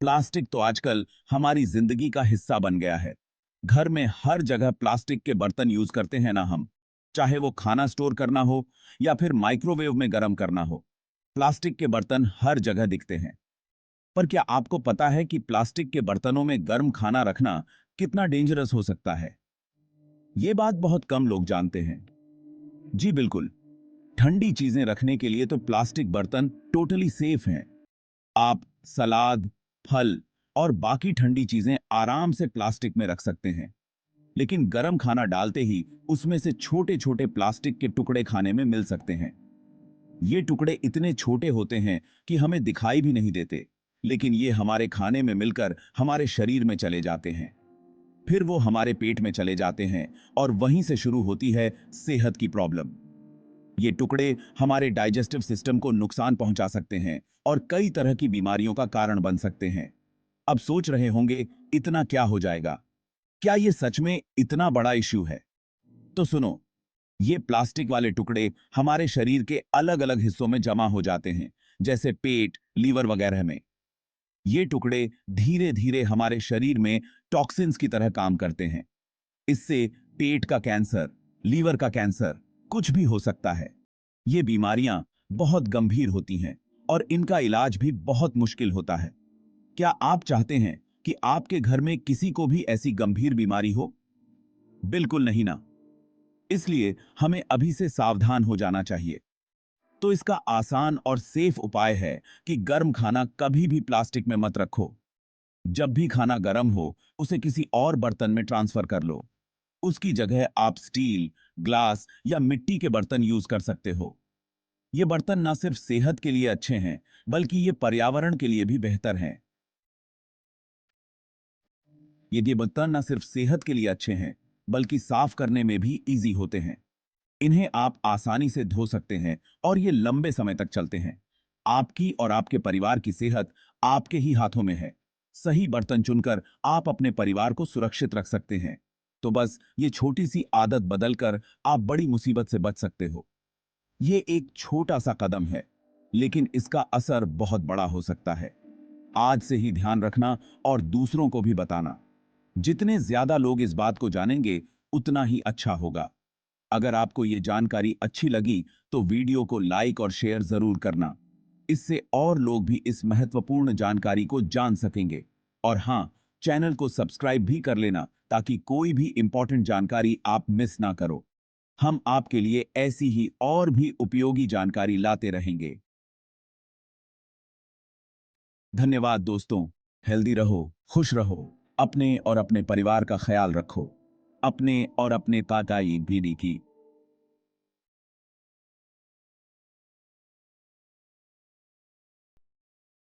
Plastic तो आजकल हमारी जिंदगी का हिस्सा बन गया है। घर में हर जगह प्लास्टिक के बर्तन यूज करते हैं ना हम। चाहे वो खाना स्टोर करना हो या फिर माइक्रोवेव में गर्म करना हो, प्लास्टिक के बर्तन हर जगह दिखते हैं। पर क्या आपको पता है कि प्लास्टिक के बर्तनों में गर्म खाना रखना कितना डेंजरस हो सकता है? ये बात बहुत कम लोग जानते हैं। जी बिल्कुल, ठंडी चीजें रखने के लिए तो प्लास्टिक बर्तन टोटली सेफ हैं। आप सलाद, फल और बाकी ठंडी चीजें आराम से प्लास्टिक में रख सकते हैं। लेकिन गरम खाना डालते ही उसमें से छोटे छोटे प्लास्टिक के टुकड़े खाने में मिल सकते हैं। ये टुकड़े इतने छोटे होते हैं कि हमें दिखाई भी नहीं देते, लेकिन ये हमारे खाने में मिलकर हमारे शरीर में चले जाते हैं। फिर वो हमारे पेट में चले जाते हैं और वहीं से शुरू होती है सेहत की प्रॉब्लम। ये टुकड़े हमारे डाइजेस्टिव सिस्टम को नुकसान पहुंचा सकते हैं और कई तरह की बीमारियों का कारण बन सकते हैं। अब सोच रहे होंगे, इतना क्या हो जाएगा? क्या ये सच में इतना बड़ा इश्यू है? तो सुनो, ये प्लास्टिक वाले टुकड़े हमारे शरीर के अलग अलग हिस्सों में जमा हो जाते हैं, जैसे पेट, लीवर वगैरह में। ये टुकड़े धीरे धीरे हमारे शरीर में टॉक्सिन्स की तरह काम करते हैं। इससे पेट का कैंसर, लीवर का कैंसर, कुछ भी हो सकता है। ये बीमारियां बहुत गंभीर होती हैं और इनका इलाज भी बहुत मुश्किल होता है। क्या आप चाहते हैं कि आपके घर में किसी को भी ऐसी गंभीर बीमारी हो? बिल्कुल नहीं ना। इसलिए हमें अभी से सावधान हो जाना चाहिए। तो इसका आसान और सेफ उपाय है कि गर्म खाना कभी भी प्लास्टिक में मत रखो। जब भी खाना गर्म हो, उसे किसी और बर्तन में ट्रांसफर कर लो। उसकी जगह आप स्टील, ग्लास या मिट्टी के बर्तन यूज कर सकते हो। ये बर्तन ना सिर्फ सेहत के लिए अच्छे हैं, बल्कि ये पर्यावरण के लिए भी बेहतर हैं। ये बर्तन ना सिर्फ सेहत के लिए अच्छे हैं, बल्कि साफ करने में भी इजी होते हैं। इन्हें आप आसानी से धो सकते हैं और ये लंबे समय तक चलते हैं। आपकी और आपके परिवार की सेहत आपके ही हाथों में है। सही बर्तन चुनकर आप अपने परिवार को सुरक्षित रख सकते हैं। तो बस ये छोटी सी आदत बदलकर आप बड़ी मुसीबत से बच सकते हो। ये एक छोटा सा कदम है, लेकिन इसका असर बहुत बड़ा हो सकता है। आज से ही ध्यान रखना और दूसरों को भी बताना। जितने ज्यादा लोग इस बात को जानेंगे, उतना ही अच्छा होगा। अगर आपको ये जानकारी अच्छी लगी तो वीडियो को लाइक और शेयर जरूर करना। इससे और लोग भी इस महत्वपूर्ण जानकारी को जान सकेंगे। और हाँ, चैनल को सब्सक्राइब भी कर लेना ताकि कोई भी इंपॉर्टेंट जानकारी आप मिस ना करो। हम आपके लिए ऐसी ही और भी उपयोगी जानकारी लाते रहेंगे। धन्यवाद दोस्तों। हेल्दी रहो, खुश रहो, अपने और अपने परिवार का ख्याल रखो। अपने और अपने ताताई बीड़ी की